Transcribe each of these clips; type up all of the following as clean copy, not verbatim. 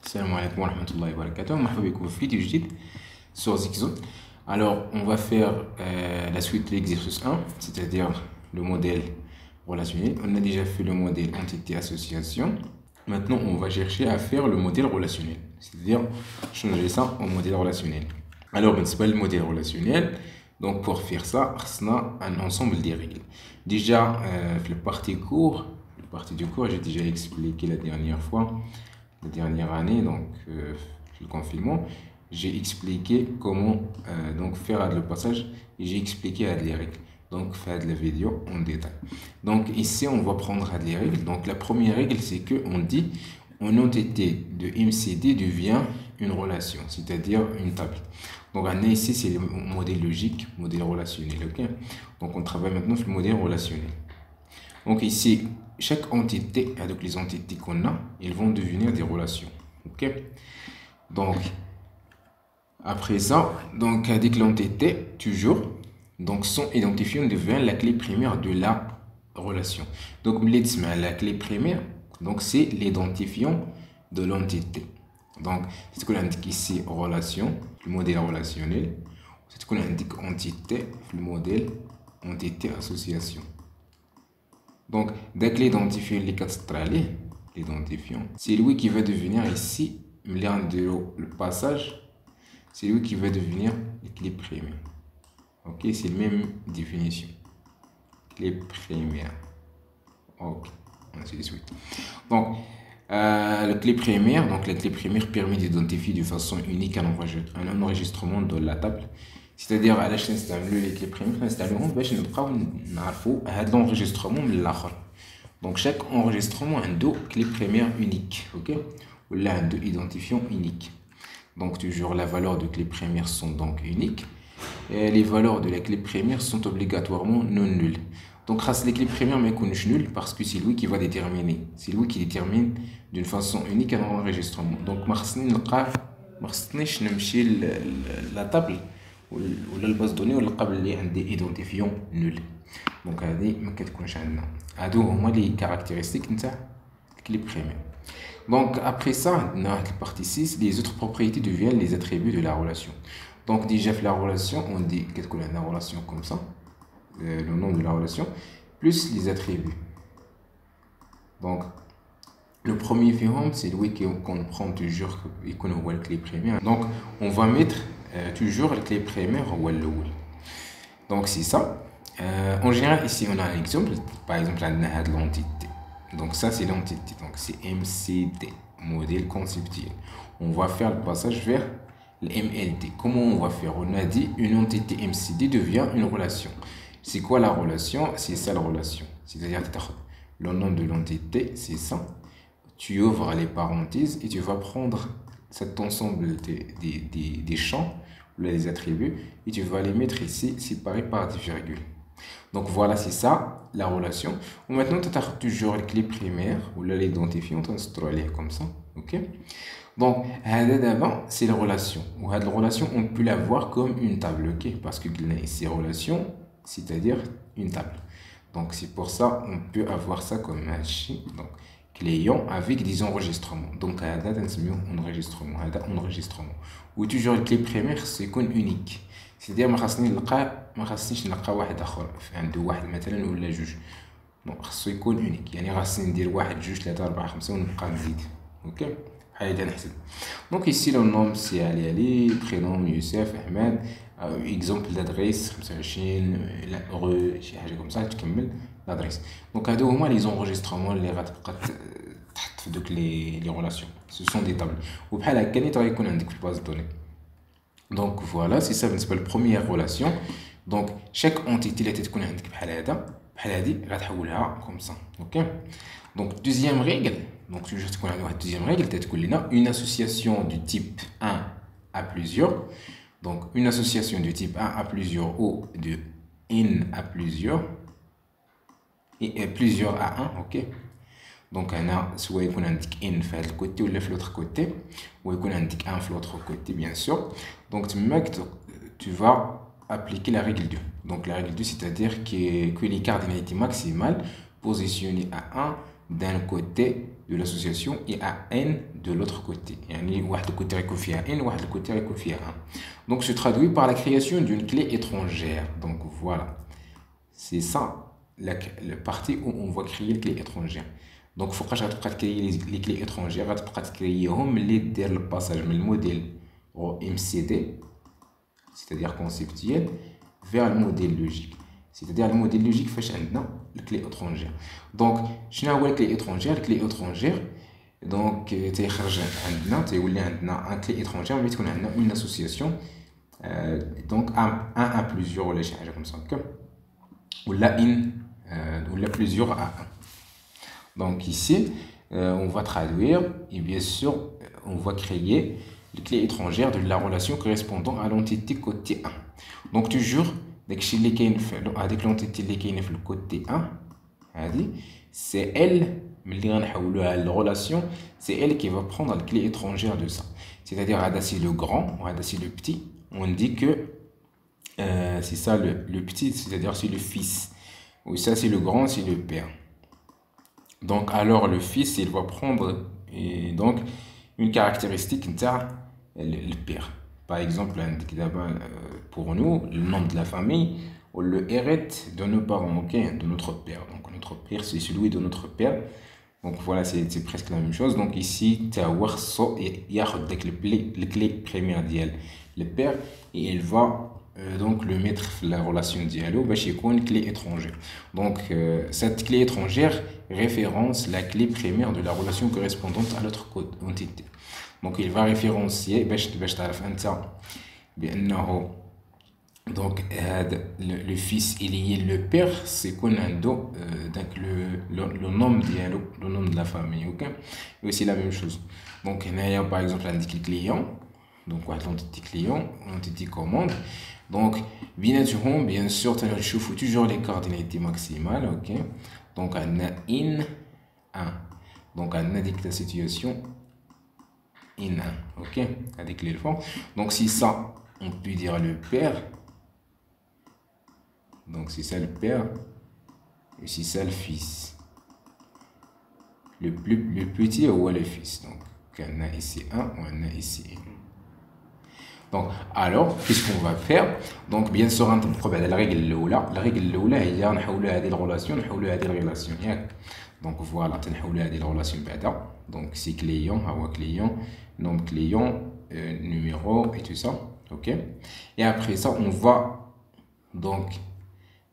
Salam alaikum wa rahmatullahi wa barakatuh. Marhaba bikoum في فيديو جديد sur Zigzone. Alors, on va faire la suite de l'exercice 1, c'est-à-dire le modèle relationnel. On a déjà fait le modèle entité-association. Maintenant, on va chercher à faire le modèle relationnel, c'est-à-dire changer ça en modèle relationnel. Alors, c'est pas le modèle relationnel. Donc, pour faire ça, on a un ensemble de règles. Déjà, la partie du cours, j'ai déjà expliqué la dernière fois. La dernière année, donc le confinement, j'ai expliqué comment donc faire le passage et j'ai expliqué les règles. Donc faire la vidéo en détail. Donc ici, on va prendre les règles. Donc la première règle, c'est que on dit une entité de MCD devient une relation, c'est-à-dire une table. Donc ici, c'est le modèle logique, modèle relationnel. Ok. Donc on travaille maintenant sur le modèle relationnel. Donc ici, chaque entité, avec les entités qu'on a, ils vont devenir des relations. Ok. Donc, après ça, donc avec l'entité, toujours, donc son identifiant devient la clé primaire de la relation. Donc, la clé primaire, donc c'est l'identifiant de l'entité. Donc, c'est ce qu'on indique ici, relation, le modèle relationnel. C'est ce qu'on indique entité, le modèle entité-association. Donc, dès que l'identifiant est castralé, l'identifiant, c'est lui qui va devenir ici, le passage, c'est lui qui va devenir la clé primaire. Ok, c'est la même définition. Clé primaire. Ok, ainsi de suite. Donc, la clé primaire, permet d'identifier de façon unique un enregistrement de la table. C'est-à-dire, à la chaîne, les clés primaires, l'enregistrement de l'autre. Donc, chaque enregistrement a une clé primaire unique. Ok? Ou là, un identifiant unique. Donc, toujours, la valeur de clé primaire sont donc uniques. Et les valeurs de la clé primaire sont obligatoirement non nulles. Donc, les clés primaires ne sont nulles parce que c'est lui qui va déterminer. C'est lui qui détermine d'une façon unique un enregistrement. Donc, la table ou la base de données ou des identifiants nuls. Donc, les caractéristiques de la clé primaire. Donc, après ça, dans la partie 6, les autres propriétés deviennent les attributs de la relation. Donc, déjà, la relation, on dit qu'est-ce qu'on a la relation comme ça, le nom de la relation, plus les attributs. Donc, le premier film, c'est lui qu'on prend toujours et qu'on voit la clé primaire. Donc, on va mettre toujours la clé primaire ou le wall. Donc, c'est ça. En général, ici, on a un exemple. Par exemple, on a l'entité. Donc, ça, c'est l'entité. Donc, c'est MCD, modèle conceptuel. On va faire le passage vers le MLD. Comment on va faire? On a dit une entité MCD devient une relation. C'est quoi la relation? C'est ça la relation. C'est-à-dire, le nom de l'entité, c'est ça. Tu ouvres les parenthèses et tu vas prendre cet ensemble des champs, les attributs, et tu vas les mettre ici, séparés par des virgules. Donc voilà, c'est ça la relation. Ou maintenant, tu as toujours les clés primaires ou l'identifiant, on se comme ça. Ok? Donc, d'abord, c'est la relation. Ou la relation, on peut la voir comme une table. Ok? Parce que ces relations, c'est-à-dire une table. Donc, c'est pour ça on peut avoir ça comme un chi. Donc, client avec des enregistrements. Donc, un enregistrement. Ou toujours les clés primaires, c'est qu'on unique. C'est-à-dire ما خاصنيش نلقى واحد اخر عنده واحد مثلا ولا جوج. خاصو يكون اونيك. يعني خاصني ندير واحد جوج ثلاثة أربعة خمسة ونبقى نزيد. اوكي بحال هكا نحسب. دونك ici le nom c'est Ali, prénom Youssef Ahmed, exemple d'adresse 25 لا rue شي حاجه comme ça تكمل l'adresse. Donc هادو هما les enregistrements اللي غتبقى تحط في دوك les relations. Ce sont des tables. وبحال هكا نيت غيكون عندك في الباز دوني. Donc voilà, c'est ça la première relation. Donc chaque entité اللي تكون عندك بحال هذا بحال هذه غتحولها comme ça. OK. Donc deuxième règle, donc je vais te connaître la deuxième règle, une association du type 1 à plusieurs. Donc une association du type 1 à plusieurs ou de n à plusieurs et plusieurs à 1, OK. Donc, on a soit il y a un n de côté ou de l'autre côté, ou il y a un 1 de l'autre côté, bien sûr. Donc, tu vas appliquer la règle 2. Donc, la règle 2, c'est-à-dire que les cardinalités maximales positionnées à 1 d'un côté de l'association et à N de l'autre côté. يعني واحد الكوتي يكون فيها N واحد الكوتي يكون فيها 1. Donc se traduit par la création d'une clé étrangère. Donc voilà. C'est ça la partie où on va créer les clés étrangères. Donc فوقاش غتبقى تكري les clés étrangères غتبقى تكريهم ملي دير الباساج من الموديل MCD c'est-à-dire conceptuel vers le modèle logique. C'est-à-dire le modèle logique فاش عندنا la clé étrangère. Donc شنو هو la clé étrangère? La clé étrangère donc تيخرج عندنا تيولي عندنا un clé étrangère ملي تكون عندنا une association donc un à plusieurs ولا شي حاجه comme ça ولا une ولا plusieurs à un. Donc ici on va traduire et bien sûr on va créer les clés étrangères de la relation correspondant à l'entité côté 1. Donc toujours داكشي اللي كاين هذيك l'entité اللي كاينه في الكوتي 1 هذه c'est elle ملي غنحولوها للرelation c'est elle qui va prendre la clé étrangère de ça. C'est-à-dire هذا c'est le grand ou هذا c'est le petit. On dit que c'est ça le petit, c'est-à-dire c'est le fils. Ou ça c'est le grand, c'est le père. Donc alors le fils il va prendre donc une caractéristique le père. Par exemple, pour nous, le nom de la famille, on le hérite de nos parents, okay, de notre père. Donc notre père, c'est celui de notre père. Donc voilà, c'est presque la même chose. Donc ici, tu as il y a les clés premières d'elle, le père, et il va donc le mettre dans la relation dialogue, c'est une clé étrangère. Donc cette clé étrangère référence la clé première de la relation correspondante à l'autre entité. Donc il va référencier باش تعرف انت بانه donc le fils il est le père c'est qu'on a donc le nom dialogue le nom de la famille, OK. Et aussi la même chose. Donc il y a par exemple l'indiqué client, donc l'entité client, l'entité commande. Donc bien sûr tu as toujours les coordonnées maximales, OK. Donc on a in 1, donc on a la situation in 1, OK, avec les fonds. Donc si ça on peut dire le père, donc c'est ça le père et c'est ça le fils, le petit ou le fils. Donc on a ici 1 on a ici 1. Donc alors qu'est-ce qu'on va faire? Donc bien sûr on va la règle الاولى هي نحولوا هذه الرelation نحولوا هذه الرelation ياك. Donc voilà تنحولوا هذه الرelation بعدا. Donc c'est client هو client nom client numéro et tout ça, OK. Et après ça on va donc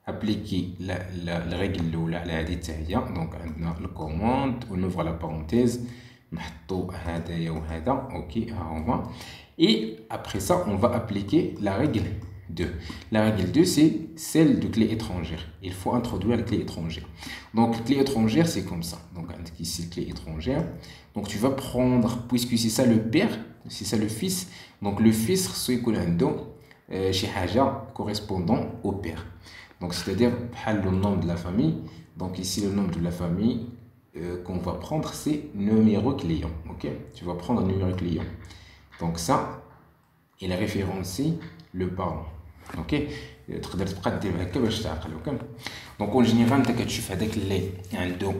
appliquer la règle الاولى على هذه التاعيه. Donc عندنا الكوموند on ouvre la parenthèse نحطوا هذايا وهذا, OK. Et après ça, on va appliquer la règle 2. La règle 2, c'est celle de clé étrangère. Il faut introduire la clé étrangère. Donc, la clé étrangère, c'est comme ça. Donc, ici, la clé étrangère. Donc, tu vas prendre, puisque c'est ça le père, c'est ça le fils. Donc, le fils, c'est chez Haja correspondant au père. Donc, c'est-à-dire, le nom de la famille. Donc, ici, le nom de la famille qu'on va prendre, c'est numéro client. OK? Tu vas prendre numéro client. Donc ça, il référencie le parent, OK. Donc en général tu كتشوف هذاك اللي عنده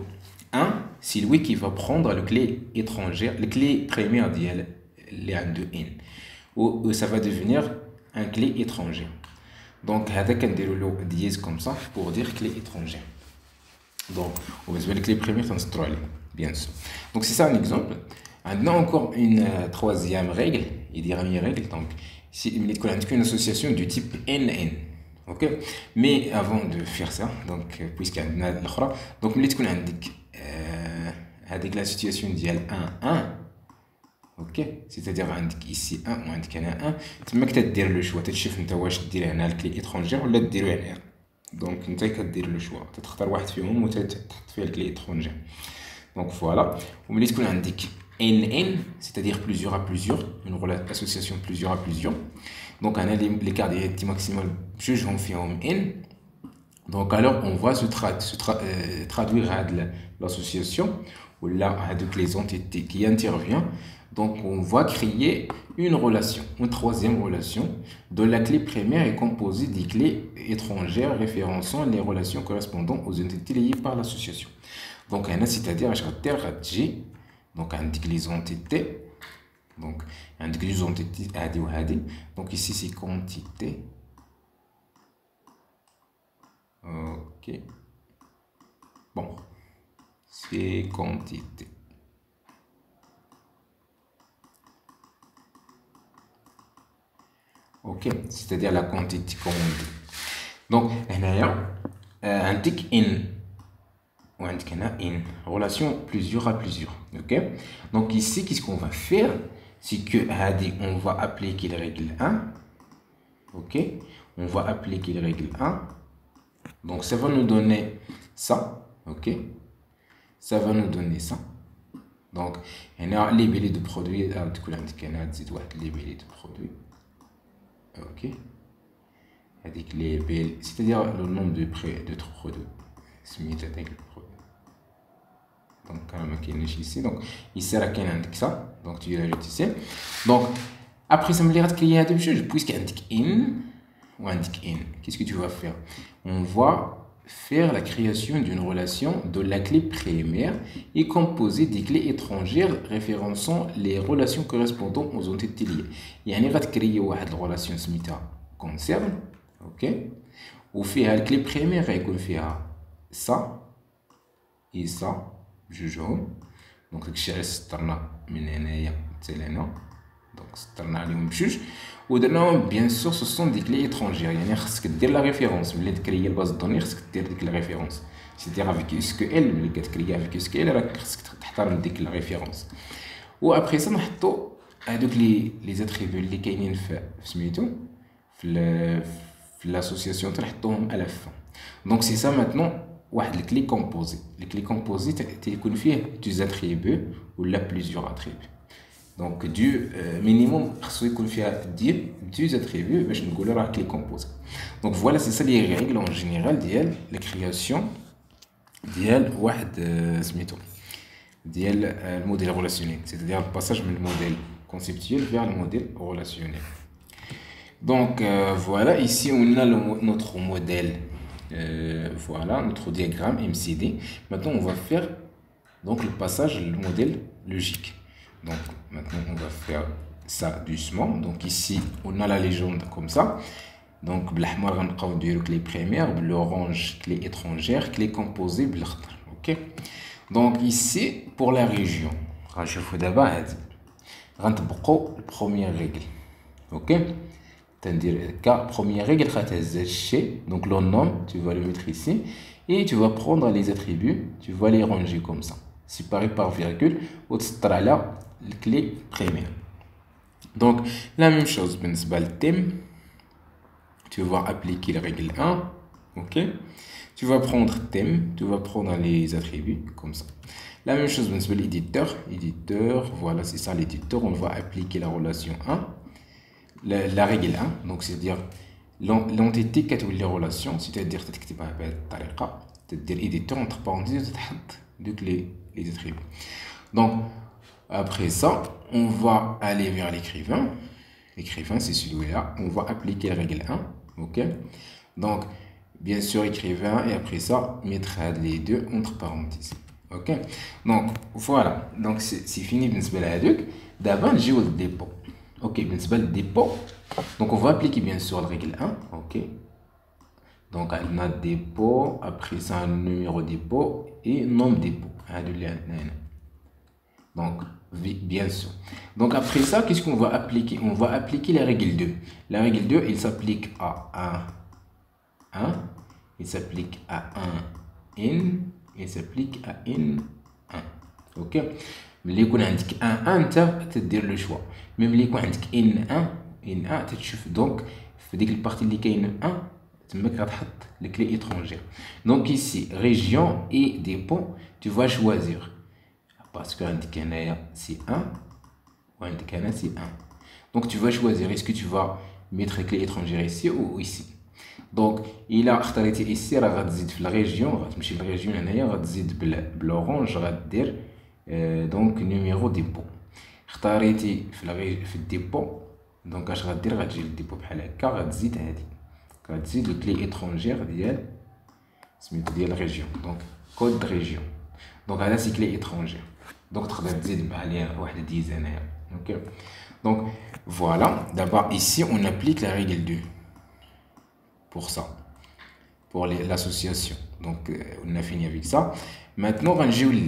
1 c'est lui qui va prendre le clé étrangère, le clé première ديال اللي عنده n ou ça va devenir un clé étrangère. Donc هذا كنديروا له dièse comme ça pour dire clé étrangère. Donc وبالنسبه للكلي بريمير تنسطروا عليه bien sûr. Donc c'est ça un exemple. Maintenant encore une troisième règle et dernière règle. Donc si il y a une association du type NN, OK. Mais avant de faire ça, donc puisqu'il y a l'autre, donc il y a avec la situation d'IL 1 1, OK. C'est-à-dire ici 1 ou un 1, tu peux dire le choix. Tu sais tu vas dire la clé étrangère ou la dire هنا. Donc tu peux dire le choix. Tu تختار واحد فيهم وتحط فيه la clé étrangère. Donc voilà. وملي تكون عندك NN, c'est-à-dire plusieurs à plusieurs, une association plusieurs à plusieurs. Donc on a l'écart des maximales, je j'en fais en N. Donc alors on va traduire l'association ou là avec les entités qui interviennent. Donc on va créer une relation, une troisième relation dont la clé première est composée des clés étrangères référençant les relations correspondant aux entités liées par l'association. Donc c'est-à-dire اش غدير غتجي donc عندك لي زونتيتي donc عندك لي زونتيتي هادي وهادي donc ici c'est quantité. Ok, bon, c'est quantité. Ok, c'est-à-dire la quantité commandée. Donc un tic in ou un tic in relation plusieurs à plusieurs. Ok, donc ici qu'est-ce qu'on va faire, c'est que on va appliquer la règle 1. Ok, on va appliquer la règle 1. Donc ça va nous donner ça. Ok, ça va nous donner ça. Donc on a les libellé de produits, libellé de produits. Ok, avec les labels, c'est-à-dire le nombre de produits. Donc ici, donc ici ça, donc tu l'ajoutes ici. Donc après ça me dira qu'il y a deux choses, puisqu'il y a un in, qu'est-ce que tu vas faire? On va faire la création d'une relation de la clé primaire et composer des clés étrangères référençant les relations correspondant aux entités liées. يعني غتكريي واحد الريلاسيون سميتها concerne. OK, وفيها الكلي بريمير غيكون فيها ça et ça بجوجهم. دونك داكشي علاش سطرنا من هنايا حتى لهنا، دونك سطرنا عليهم بجوج ودرناهم بيان سور سو سون دي كلي étrangères. يعني خاصك دير لا ريفيرونس ملي تكريي الباز دوني، خاصك دير ديك لا ريفيرونس سيتيغ افيك اس كيو ال. ملي كتكريي افيك اس كيو ال راك خاصك تحترم ديك لا ريفيرونس. و ابري سا نحطو هادوك لي زاتريبيو اللي كاينين في سميتو في l'association تنحطوهم à la fin. Donc c'est ça maintenant واحد الكلي كومبوزي. الكلي كومبوزي تيكون فيه deux attributs ولا plusieurs attributs. Donc du minimum خصو يكون فيها deux attributs باش نقولوا راه كلي كومبوزي. Donc voilà, c'est ça les règles en général ديال la création ديال واحد سميتو ديال الموديل relationnel, c'est-à-dire le passage من الموديل conceptuel vers le modèle relationnel. Donc voilà, ici on a notre modèle, voilà notre diagramme MCD. Maintenant on va faire donc le passage, le modèle logique. Donc maintenant on va faire ça doucement. Donc ici on a la légende comme ça. Donc بالأحمر غنبقاو نديرو clé primaire, بالorange clé étrangère, clé composée بالأخضر. Ok, donc ici pour la région غنشوفو دابا هادي غنطبقو première règle. Ok, première règle, donc le nom, tu vas le mettre ici et tu vas prendre les attributs, tu vas les ranger comme ça, séparés par virgule, ou tu là la clé primaire. Donc la même chose, le thème, tu vas appliquer la règle 1, ok, tu vas prendre thème, tu vas prendre les attributs comme ça. La même chose, l'éditeur, voilà, c'est ça l'éditeur, on va appliquer la relation 1. La règle 1, donc c'est-à-dire l'entité qui a les relations, c'est-à-dire que tu c'est-à-dire éditeur entre parenthèses, donc les attributs. Donc après ça, on va aller vers l'écrivain. L'écrivain, c'est celui-là. On va appliquer la règle 1. Ok, donc bien sûr écrivain, et après ça mettre les deux entre parenthèses. Ok, donc voilà, donc c'est fini. D'abord j'ai le dépôt. Ok, le dépôt, donc on va appliquer bien sûr la règle 1. Ok, donc on a dépôt, après ça un numéro dépôt et nombre dépôt. Donc bien sûr, donc après ça qu'est-ce qu'on va appliquer? On va appliquer la règle 2. La règle 2, il s'applique à 1, il s'applique à 1 in, il s'applique à in 1. Ok, ملي يكون عندك 1 انت تدير لو شوا، ميم ملي يكون عندك ان 1 تتشوف دونك في ديك البارتي اللي كاين 1 تماك غتحط لي كلي étrangères. Donc ici région et dépôt, tu vas choisir parce que عندك هنايا سي 1 وعندك هنا سي 1. Donc tu vas choisir, est-ce que tu vas mettre clé étrangère ici ou ici. Donc il a اختاريتي ici راه غتزيد في الريجيون، غتمشي للريجيون هنايا غتزيد بالورانج غدير دونك نيميرو ديبو. اختاريتي في الديبو دونك اش غدير؟ غتجي للديبو بحال هكا، غتزيد هادي، غتزيد لو كلي étrangère ديال سميتو ديال الريجيون، دونك كود ريجيون. Donc là c'est clé étrangère. Donc تقدر تزيد عليها واحد الديزان هنا. OK. Donc voilà, d'abord ici on applique la règle 2 pour ça, pour l'association. Donc on a fini avec ça. Maintenant on va jouer le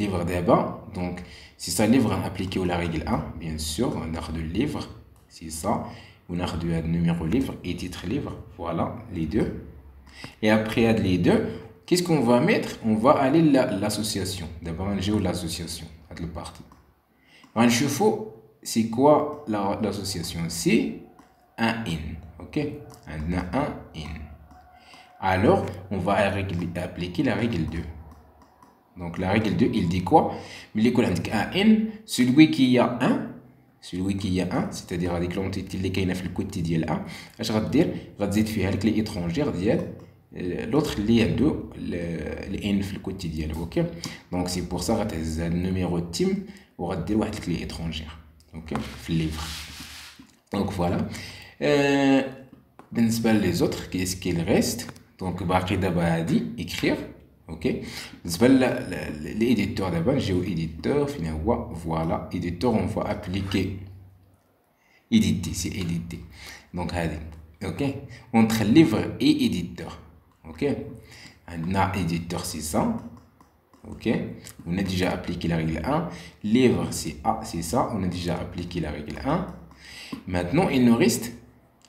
livre d'abord. Donc c'est ça, livre appliqué à la règle 1, bien sûr. On a le livre, c'est ça. On a le numéro livre et titre livre. Voilà, les deux. Et après les deux, qu'est-ce qu'on va mettre? On va aller l'association. D'abord on joue l'association, le parti. On joue, c'est quoi l'association? C'est un in. OK? On a un in. Alors, on va appliquer la règle 2. Donc, la règle 2, il dit quoi? Mais il y a un in, celui qui a un, c'est-à-dire avec l'entité qui est dans le côté de 1, je vais dire, je vais dire la clé étrangère, l'autre qui est le in dans le côté de OK? Donc, c'est pour ça que le numéro de team, on va dire la clé étrangère. OK? Dans le livre. Donc, voilà. بالنسبة les autres, qu'est-ce qu'il reste? Donc, باقي دابا هادي écrire. OK. بالنسبة l'éditeur d'abord, j'ai éditeur, finalement, voilà, éditeur, on va appliquer éditer, c'est éditer. Donc, هادي. OK. Entre livre et éditeur. OK. On a éditeur, c'est ça. OK. On a déjà appliqué la règle 1. Livre, c'est A, c'est ça. On a déjà appliqué la règle 1. Maintenant, il nous reste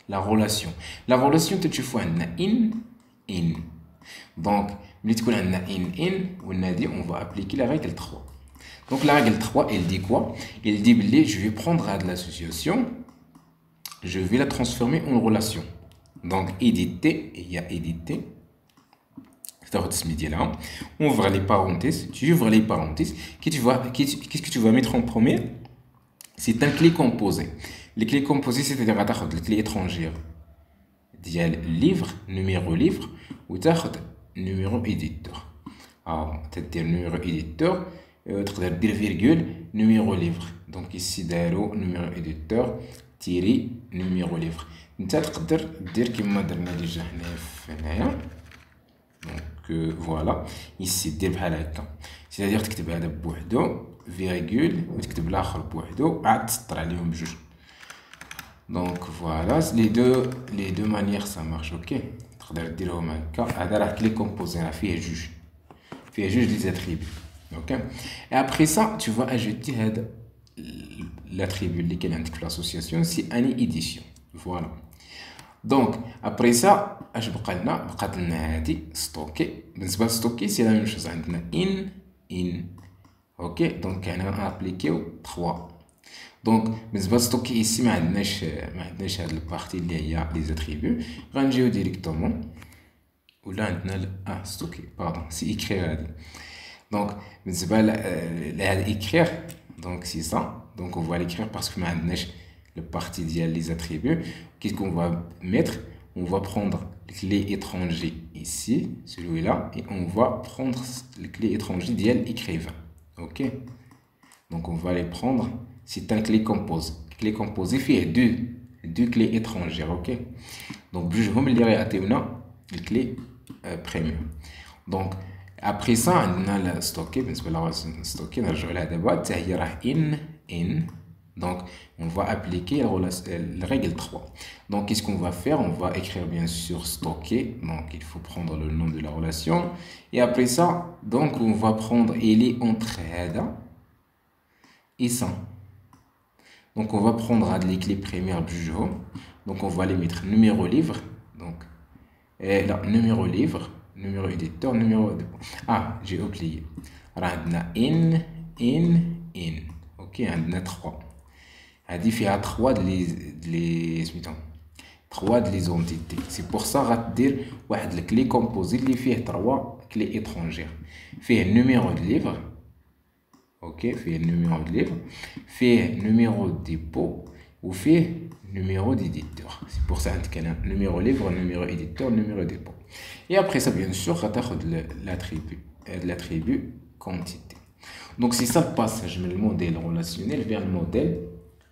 la relation. La relation, tu vois, on a in. Donc, on a dit, on va appliquer la règle 3. Donc, la règle 3, elle dit quoi? Elle dit, je vais prendre de l'association, je vais la transformer en relation. Donc, éditer, il y a éditer. On ouvre les parenthèses. Tu ouvres les parenthèses. Qu'est-ce que tu vas mettre en premier? C'est un clé composé. Les clés composées, c'est-à-dire la clé étrangère. ديال livre, numéro livre, ou numéro éditeur. Alors, tu as numéro éditeur, tu dire virgule, numéro livre. Donc ici, دارو numéro éditeur, tirer numéro livre. Tu تقدر dire كما درنا ديجا هنايا. Donc voilà, ici دير بحال هكا. C'est-à-dire تكتب هذا بوحدو, virgule, وتكتب الاخر بوحدو, عاد تسطر عليهم بجوج. Donc voilà, les deux manières ça marche. OK. تقدر ديرهم هكا. هذا راه clé composée, فيه جوج les attributs. OK. Et après ça, tu vas ajouter l'attribut اللي كاين عندك في l'association, c'est une édition. Voilà. Donc après ça, اش بقى لنا هادي ستوكي. بالنسبه لستوكي سي لا ميم شوز, عندنا in. OK. Donc انا ابليكيو 3. Donc, بالنسبة لستوكي ici ما عندناش هاد البارتي اللي هي لي زاتريبيو. غنجيو ديريكتومون ولا عندنا ستوكي باردون سي écrire هادي. Donc بالنسبة لهاد écrire, donc c'est ça. Donc on va l'écrire parce que ما عندناش le parti ديال les attributs. Qu'est-ce qu'on va mettre? On va prendre le clé étranger ici, celui-là, et on va prendre le clé étranger ديال écrivain. OK. Donc on va les prendre. C'est un clé composé. Clé composée fait deux clés étrangères. OK. Donc, je vais me lire les clés premium. Donc, après ça, on a la stocker. Stocker, on a d'abord in. Donc, on va appliquer la règle 3. Donc, qu'est-ce qu'on va faire? On va écrire bien sûr stocker. Donc, il faut prendre le nom de la relation. Et après ça, donc, on va prendre les entre et ça. Donc on va prendre les clés premières du jeu. Donc on va les mettre numéro livre. Donc là, numéro livre, numéro éditeur, numéro... Ah, j'ai oublié. Alors on a in. OK, on a 3. On dit qu'il y a 3 de les entités. C'est pour ça qu'on va dire que la clé composée, il y a 3 clés étrangères. Il y a un numéro de livre. OK, fait numéro de livre, fait numéro de dépôt ou fait numéro d'éditeur. C'est pour ça qu'il y a numéro livre, numéro éditeur, numéro dépôt. Et après ça, bien sûr, on va l'attribut quantité. Donc c'est ça le passage, le modèle relationnel vers le modèle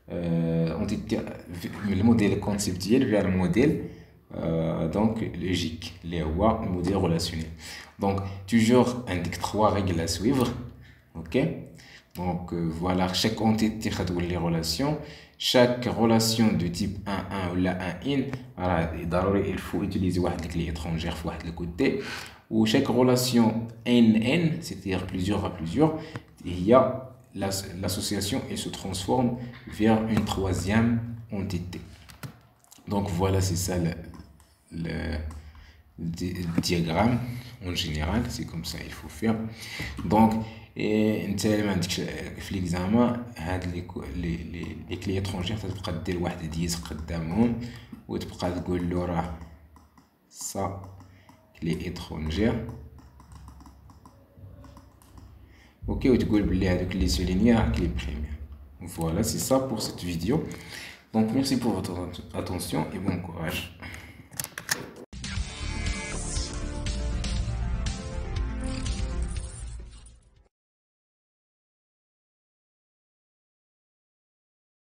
le modèle conceptuel vers le modèle donc logique, le modèle relationnel. Donc, toujours indique 3 règles à suivre. Ok? Donc, voilà, chaque entité a les relations. Chaque relation de type 1-1 ou la 1-in, il faut utiliser une clé étrangère de côté. Ou chaque relation n-n, c'est-à-dire plusieurs à plusieurs, il y a l'association et se transforme vers une troisième entité. Donc voilà, c'est ça le diagramme en général, c'est comme ça il faut faire. Donc, انت ما عندكش في ليكزامان هاد لي كلي étrangères تبقى دير واحد ديز قدامهم وتبقى تقول له راه ça كلي étrangère. Ok, وتقول بلي هادوك لي soulignés كلي بريمير. Voilà, c'est ça pour cette vidéo. Donc merci pour votre attention et bon courage.